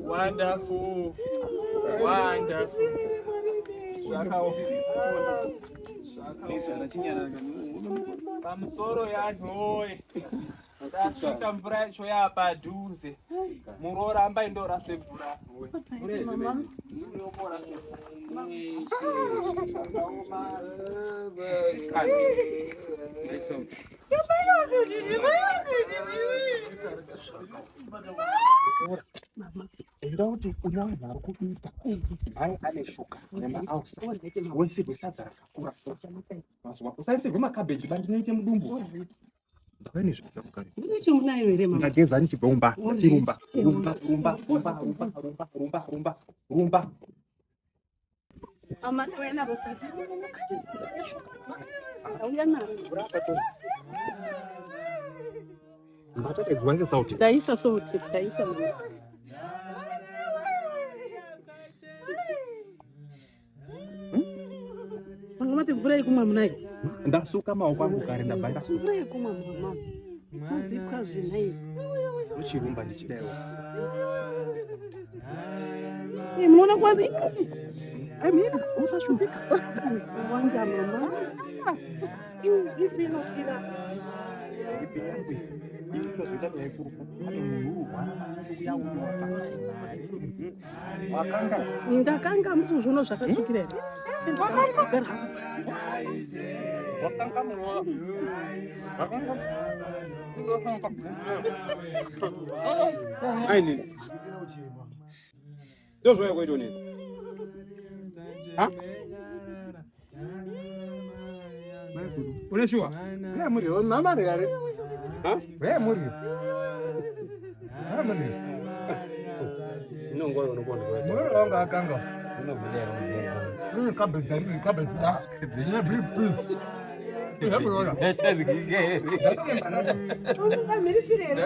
Wonderful. Wonderful. Pamusoro yanhoi. Tasvika mvura yacho yapadhuze. Muroramba indorase mvura. Ndoti unaona rukuita hai ameshuka namba ausa wese besadza rakakura mazwa usaitse goma cabbage bandinoite mudumbu ndakani zvita mukari Unochi munayo ere mama? ndageza nichibomba chirumba rumba Mama wena bosati. Auya na. mbatata dzwanze sauti Daisa sauti, daisa mama. Mangomati mvura yekumwa munayo. ndasuka maoko angu kare ndabva ndasuka Mvura yekumwa mama. Mudzipwa zvinayi. muchirumba ndichidayo Munoona kwazi. amina usashumbika Wanda mama. Ipino kila. itozoita yaikuru ane munhu urwara wasanga Ndakanga musi zvono zvakatukira ere? Sendakagara hangu pasi. wakanga munhu wakanga aini ndozvaya kuita nini uneshuwa muri mama rikare muri inongora unokona Mulonga akanga. inobudera Cabbage. Ndabona. Miripirera.